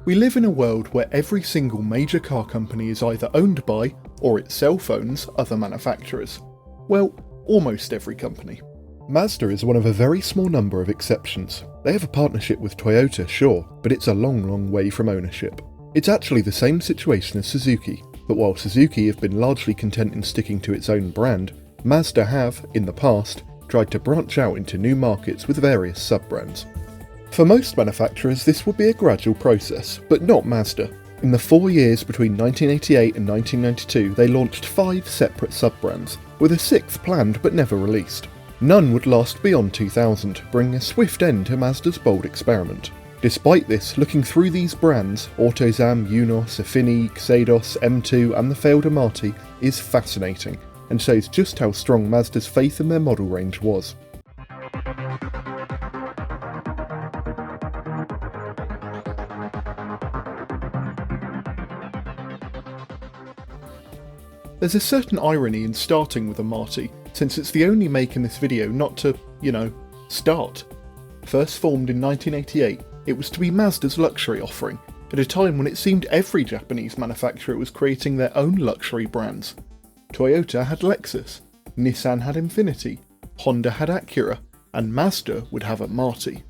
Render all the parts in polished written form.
We live in a world where every single major car company is either owned by, or itself owns, other manufacturers. Well, almost every company. Mazda is one of a very small number of exceptions. They have a partnership with Toyota, sure, but it's a long way from ownership. It's actually the same situation as Suzuki, but while Suzuki have been largely content in sticking to its own brand, Mazda have, in the past, tried to branch out into new markets with various sub-brands. For most manufacturers this will be a gradual process, but not Mazda. In the 4 years between 1988 and 1992 they launched 5 separate sub-brands, with a 6th planned but never released. None would last beyond 2000, bringing a swift end to Mazda's bold experiment. Despite this, looking through these brands, Autozam, Eunos, Efini, Xedos, M2 and the failed Amati is fascinating, and shows just how strong Mazda's faith in their model range was. There's a certain irony in starting with Amati, since it's the only make in this video not to, start. First formed in 1988, it was to be Mazda's luxury offering, at a time when it seemed every Japanese manufacturer was creating their own luxury brands. Toyota had Lexus, Nissan had Infiniti, Honda had Acura, and Mazda would have Amati.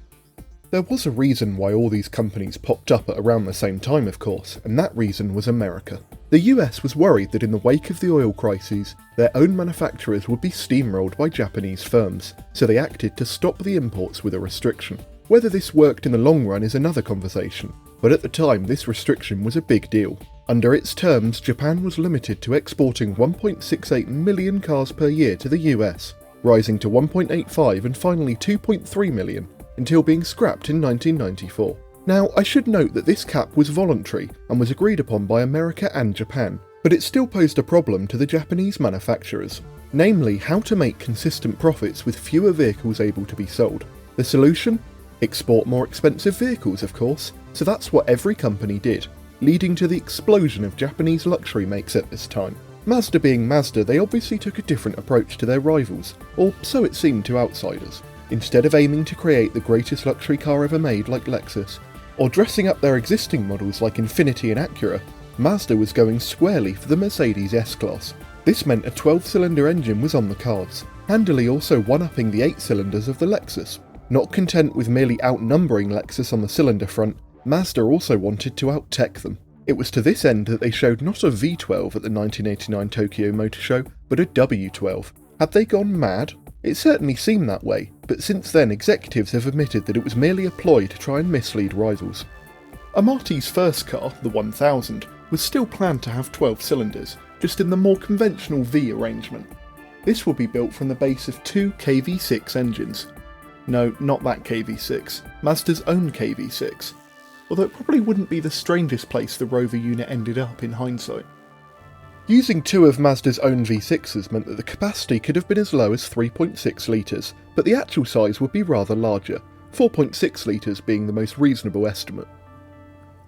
There was a reason why all these companies popped up at around the same time, of course, and that reason was America. The US was worried that in the wake of the oil crises, their own manufacturers would be steamrolled by Japanese firms, so they acted to stop the imports with a restriction. Whether this worked in the long run is another conversation, but at the time this restriction was a big deal. Under its terms, Japan was limited to exporting 1.68 million cars per year to the US, rising to 1.85 and finally 2.3 million, until being scrapped in 1994. Now, I should note that this cap was voluntary and was agreed upon by America and Japan, but it still posed a problem to the Japanese manufacturers, namely how to make consistent profits with fewer vehicles able to be sold. The solution? Export more expensive vehicles, of course, so that's what every company did, leading to the explosion of Japanese luxury makes at this time. Mazda being Mazda, they obviously took a different approach to their rivals, or so it seemed to outsiders. Instead of aiming to create the greatest luxury car ever made like Lexus, or dressing up their existing models like Infiniti and Acura, Mazda was going squarely for the Mercedes S-Class. This meant a 12-cylinder engine was on the cards, handily also one-upping the 8 cylinders of the Lexus. Not content with merely outnumbering Lexus on the cylinder front, Mazda also wanted to out-tech them. It was to this end that they showed not a V12 at the 1989 Tokyo Motor Show, but a W12. Had they gone mad? It certainly seemed that way, but since then executives have admitted that it was merely a ploy to try and mislead rivals. Amati's first car, the 1000, was still planned to have 12 cylinders, just in the more conventional V arrangement. This will be built from the base of 2 KV6 engines. No, not that KV6, Mazda's own KV6, although it probably wouldn't be the strangest place the Rover unit ended up in hindsight. Using 2 of Mazda's own V6s meant that the capacity could have been as low as 3.6 litres, but the actual size would be rather larger, 4.6 litres being the most reasonable estimate.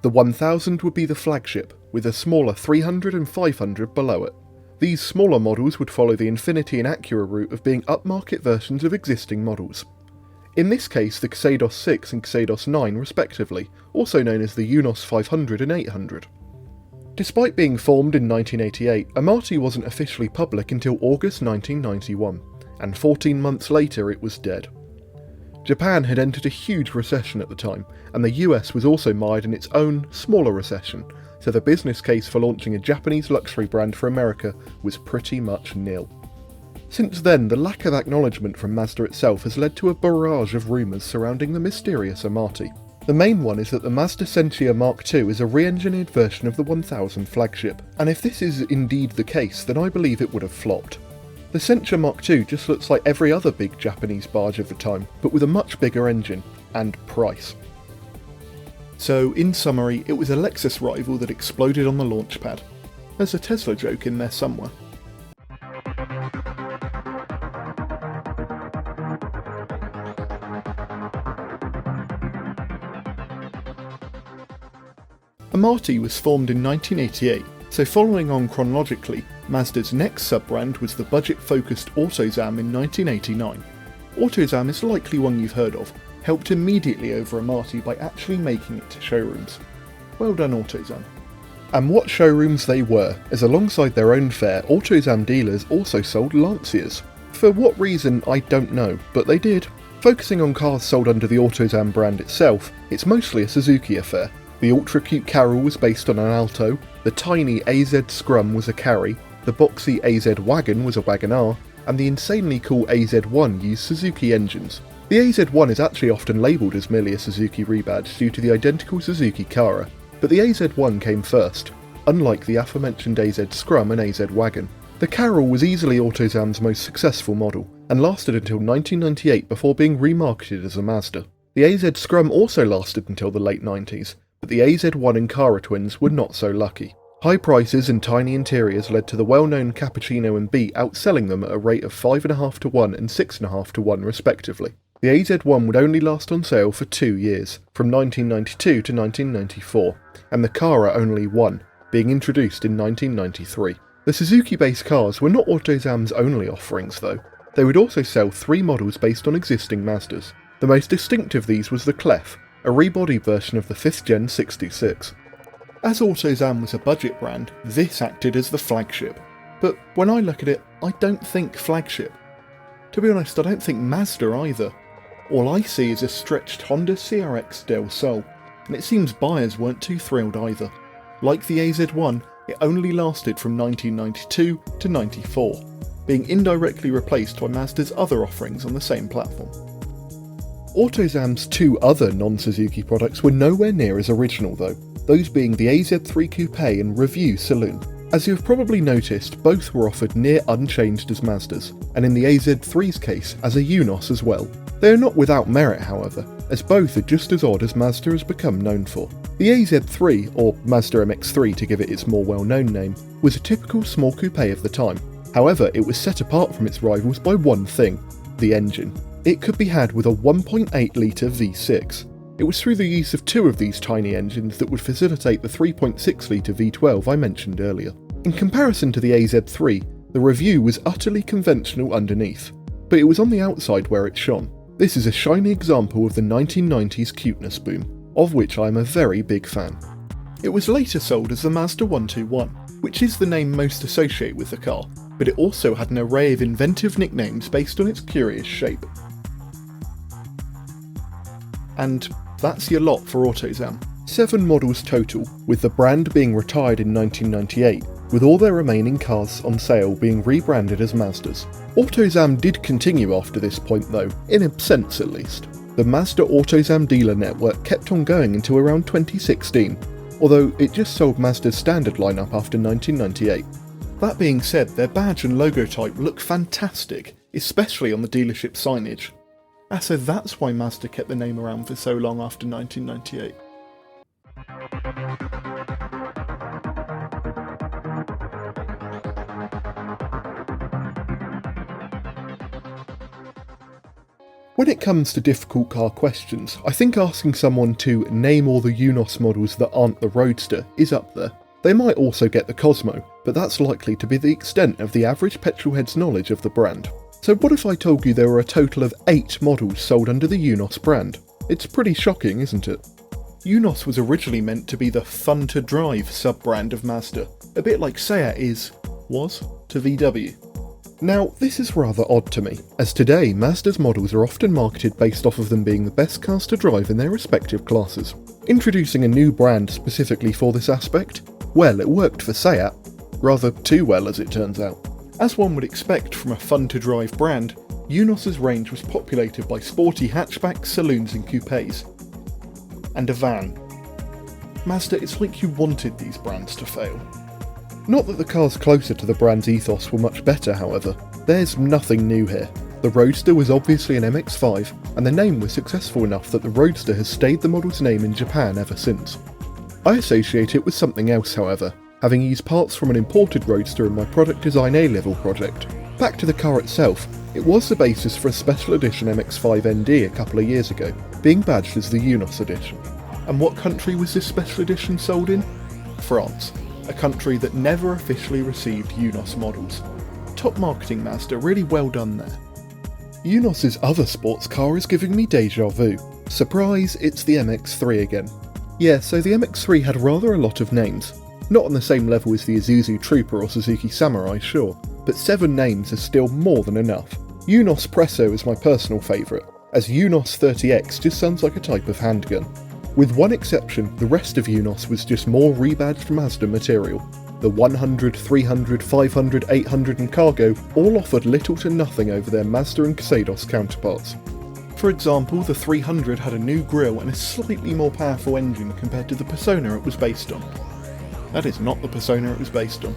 The 1000 would be the flagship, with a smaller 300 and 500 below it. These smaller models would follow the Infiniti and Acura route of being upmarket versions of existing models. In this case the Xedos 6 and Xedos 9 respectively, also known as the Eunos 500 and 800. Despite being formed in 1988, Amati wasn't officially public until August 1991, and 14 months later it was dead. Japan had entered a huge recession at the time, and the US was also mired in its own, smaller recession, so the business case for launching a Japanese luxury brand for America was pretty much nil. Since then, the lack of acknowledgement from Mazda itself has led to a barrage of rumours surrounding the mysterious Amati. The main one is that the Mazda Semchyshyn Mark II is a re-engineered version of the 1000 flagship, and if this is indeed the case, then I believe it would have flopped. The Semchyshyn Mark II just looks like every other big Japanese barge of the time, but with a much bigger engine, and price. So, in summary, it was a Lexus rival that exploded on the launch pad. There's a Tesla joke in there somewhere. Amati was formed in 1988, so following on chronologically, Mazda's next sub-brand was the budget-focused Autozam in 1989. Autozam is likely one you've heard of, helped immediately over Amati by actually making it to showrooms. Well done, Autozam. And what showrooms they were, as alongside their own fare, Autozam dealers also sold Lancias. For what reason, I don't know, but they did. Focusing on cars sold under the Autozam brand itself, it's mostly a Suzuki affair. The ultra-cute Carol was based on an Alto, the tiny AZ Scrum was a Carry, the boxy AZ Wagon was a Wagon-R, and the insanely cool AZ1 used Suzuki engines. The AZ1 is actually often labelled as merely a Suzuki rebadge due to the identical Suzuki Cara, but the AZ1 came first, unlike the aforementioned AZ Scrum and AZ Wagon. The Carol was easily Autozam's most successful model, and lasted until 1998 before being remarketed as a Mazda. The AZ Scrum also lasted until the late 90s, but the AZ1 and Cara twins were not so lucky. High prices and tiny interiors led to the well-known Cappuccino and Beat outselling them at a rate of 5.5 to 1 and 6.5 to 1 respectively. The AZ1 would only last on sale for 2 years, from 1992 to 1994, and the Cara only 1, being introduced in 1993. The Suzuki-based cars were not Autozam's only offerings though. They would also sell 3 models based on existing Mazdas. The most distinct of these was the Clef, a rebodied version of the 5th gen 626. As Autozam was a budget brand, this acted as the flagship. But when I look at it, I don't think flagship. To be honest, I don't think Mazda either. All I see is a stretched Honda CRX Del Sol, and it seems buyers weren't too thrilled either. Like the AZ1, it only lasted from 1992 to 94, being indirectly replaced by Mazda's other offerings on the same platform. Autozam's 2 other non-Suzuki products were nowhere near as original though, those being the AZ3 Coupe and Review Saloon. As you have probably noticed, both were offered near unchanged as Mazdas, and in the AZ3's case, as a Eunos as well. They are not without merit however, as both are just as odd as Mazda has become known for. The AZ3, or Mazda MX-3 to give it its more well-known name, was a typical small coupe of the time. However, it was set apart from its rivals by one thing: the engine. It could be had with a 1.8 litre V6. It was through the use of 2 of these tiny engines that would facilitate the 3.6 litre V12 I mentioned earlier. In comparison to the AZ3, the Review was utterly conventional underneath, but it was on the outside where it shone. This is a shiny example of the 1990s cuteness boom, of which I am a very big fan. It was later sold as the Mazda 121, which is the name most associated with the car, but it also had an array of inventive nicknames based on its curious shape. And that's your lot for Autozam. 7 models total, with the brand being retired in 1998, with all their remaining cars on sale being rebranded as Mazdas. Autozam did continue after this point though, in a sense at least. The Mazda Autozam dealer network kept on going until around 2016, although it just sold Mazda's standard lineup after 1998. That being said, their badge and logo type look fantastic, especially on the dealership signage. So that's why Mazda kept the name around for so long after 1998. When it comes to difficult car questions, I think asking someone to name all the Eunos models that aren't the Roadster is up there. They might also get the Cosmo, but that's likely to be the extent of the average petrolhead's knowledge of the brand. So what if I told you there were a total of 8 models sold under the Eunos brand? It's pretty shocking, isn't it? Eunos was originally meant to be the fun-to-drive sub-brand of Mazda, a bit like Seat was to VW. Now, this is rather odd to me, as today Mazda's models are often marketed based off of them being the best cars to drive in their respective classes. Introducing a new brand specifically for this aspect? Well, it worked for Seat, rather too well as it turns out. As one would expect from a fun-to-drive brand, Eunos' range was populated by sporty hatchbacks, saloons and coupes. And a van. Mazda, it's like you wanted these brands to fail. Not that the cars closer to the brand's ethos were much better, however. There's nothing new here. The Roadster was obviously an MX-5, and the name was successful enough that the Roadster has stayed the model's name in Japan ever since. I associate it with something else, however, having used parts from an imported Roadster in my product design A-level project. Back to the car itself, it was the basis for a special edition MX-5 ND a couple of years ago, being badged as the Eunos edition. And what country was this special edition sold in? France, a country that never officially received Eunos models. Top marketing, Mazda, really well done there. Eunos' other sports car is giving me deja vu. Surprise, it's the MX-3 again. Yeah, so the MX-3 had rather a lot of names. Not on the same level as the Isuzu Trooper or Suzuki Samurai, sure, but 7 names is still more than enough. Eunos Presso is my personal favourite, as Eunos 30X just sounds like a type of handgun. With one exception, the rest of Eunos was just more rebadged Mazda material. The 100, 300, 500, 800 and Cargo all offered little to nothing over their Mazda and Xedos counterparts. For example, the 300 had a new grille and a slightly more powerful engine compared to the Persona it was based on. That is not the Persona it was based on.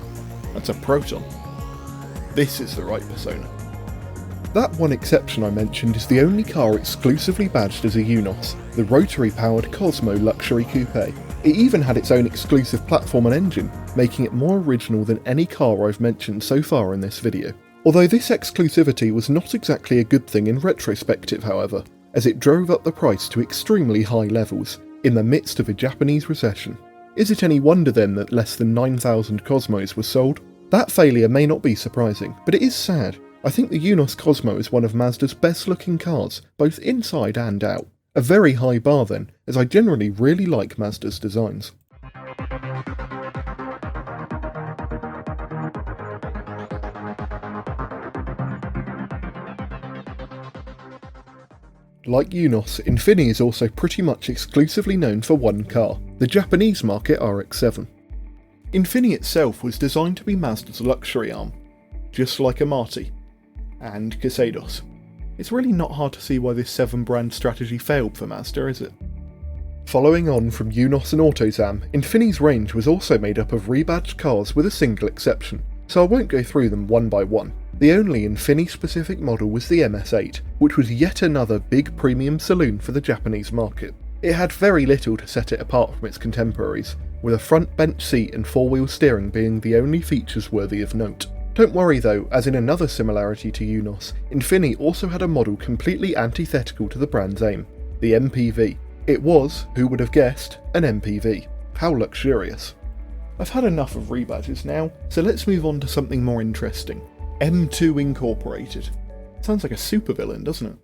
That's a Proton. This is the right Persona. That one exception I mentioned is the only car exclusively badged as a Eunos, the rotary-powered Cosmo luxury coupe. It even had its own exclusive platform and engine, making it more original than any car I've mentioned so far in this video. Although this exclusivity was not exactly a good thing in retrospective, however, as it drove up the price to extremely high levels, in the midst of a Japanese recession. Is it any wonder then that less than 9,000 Cosmos were sold? That failure may not be surprising, but it is sad. I think the Eunos Cosmo is one of Mazda's best looking cars, both inside and out. A very high bar then, as I generally really like Mazda's designs. Like Eunos, Efini is also pretty much exclusively known for one car, the Japanese market RX-7. Efini itself was designed to be Mazda's luxury arm, just like Amati and Xedos. It's really not hard to see why this 7 brand strategy failed for Mazda, is it? Following on from Eunos and Autozam, Efini's range was also made up of rebadged cars with a single exception, so I won't go through them one by one. The only Efini specific model was the MS8, which was yet another big premium saloon for the Japanese market. It had very little to set it apart from its contemporaries, with a front bench seat and 4-wheel steering being the only features worthy of note. Don't worry though, as in another similarity to Eunos, Efini also had a model completely antithetical to the brand's aim, the MPV. It was, who would have guessed, an MPV. How luxurious. I've had enough of rebadges now, so let's move on to something more interesting. M2 Incorporated. Sounds like a supervillain, doesn't it?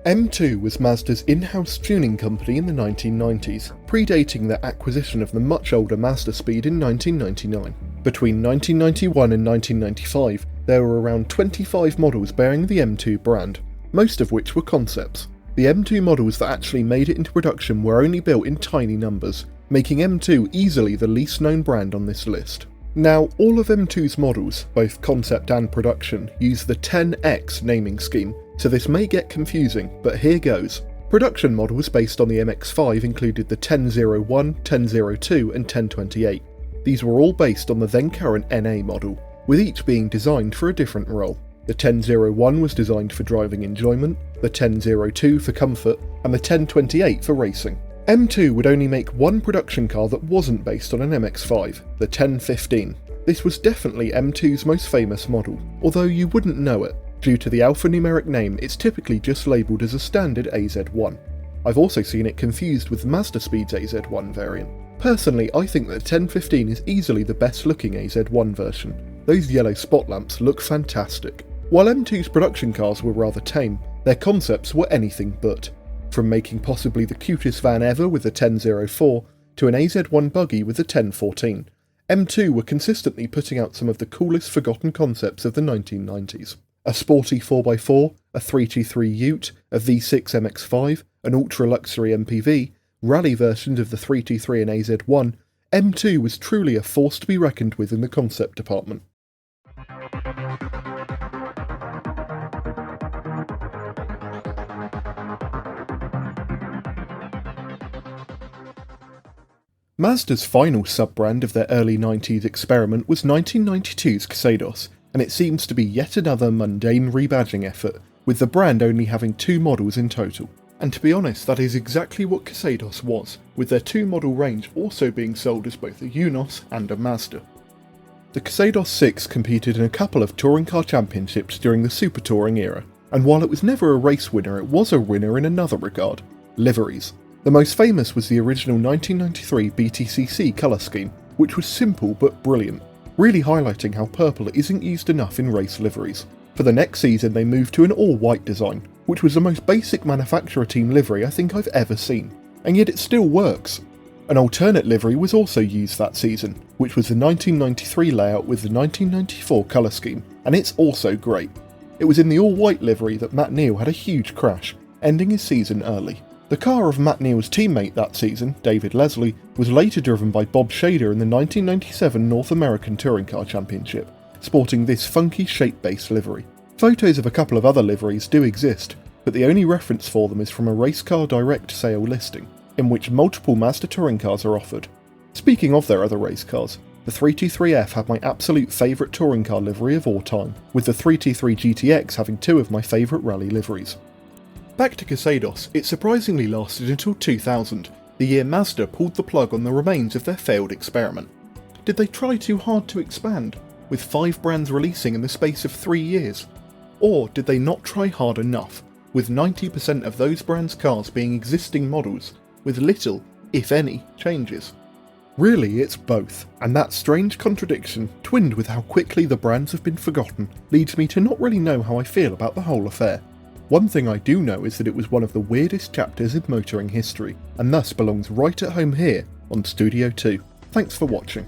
M2 was Mazda's in-house tuning company in the 1990s, predating their acquisition of the much older Mazda Speed in 1999. Between 1991 and 1995, there were around 25 models bearing the M2 brand, most of which were concepts. The M2 models that actually made it into production were only built in tiny numbers, making M2 easily the least known brand on this list. Now, all of M2's models, both concept and production, use the 10X naming scheme, so this may get confusing, but here goes. Production models based on the MX-5 included the 1001, 1002 and 1028. These were all based on the then current NA model, with each being designed for a different role. The 1001 was designed for driving enjoyment, the 1002 for comfort, and the 1028 for racing. M2 would only make one production car that wasn't based on an MX-5, the 1015. This was definitely M2's most famous model, although you wouldn't know it. Due to the alphanumeric name, it's typically just labelled as a standard AZ1. I've also seen it confused with Mazda Speed's AZ1 variant. Personally, I think that 1015 is easily the best looking AZ1 version. Those yellow spot lamps look fantastic. While M2's production cars were rather tame, their concepts were anything but. From making possibly the cutest van ever with the 1004 to an AZ1 buggy with the 1014, M2 were consistently putting out some of the coolest forgotten concepts of the 1990s. A sporty 4x4, a 323 Ute, a V6 MX-5, an ultra-luxury MPV, rally versions of the 323 and AZ1, M2 was truly a force to be reckoned with in the concept department. Mazda's final sub-brand of their early 90s experiment was 1992's Xedos, and it seems to be yet another mundane rebadging effort, with the brand only having 2 models in total. And to be honest, that is exactly what Xedos was, with their 2-model range also being sold as both a Eunos and a Mazda. The Xedos 6 competed in a couple of touring car championships during the super touring era, and while it was never a race winner, it was a winner in another regard: liveries. The most famous was the original 1993 BTCC colour scheme, which was simple but brilliant. really highlighting how purple isn't used enough in race liveries. For the next season they moved to an all-white design, which was the most basic manufacturer team livery I think I've ever seen, and yet it still works. An alternate livery was also used that season, which was the 1993 layout with the 1994 colour scheme, and it's also great. It was in the all-white livery that Matt Neal had a huge crash, ending his season early. The car of Matt Neal's teammate that season, David Leslie, was later driven by Bob Shader in the 1997 North American Touring Car Championship, sporting this funky shape-based livery. Photos of a couple of other liveries do exist, but the only reference for them is from a race car direct sale listing, in which multiple Mazda touring cars are offered. Speaking of their other race cars, the 323F had my absolute favourite touring car livery of all time, with the 323 GTX having two of my favourite rally liveries. Back to Xedos, it surprisingly lasted until 2000, the year Mazda pulled the plug on the remains of their failed experiment. Did they try too hard to expand, with 5 brands releasing in the space of 3 years? Or did they not try hard enough, with 90% of those brands' cars being existing models, with little, if any, changes? Really, it's both, and that strange contradiction, twinned with how quickly the brands have been forgotten, leads me to not really know how I feel about the whole affair. One thing I do know is that it was one of the weirdest chapters in motoring history, and thus belongs right at home here on Studio 2. Thanks for watching.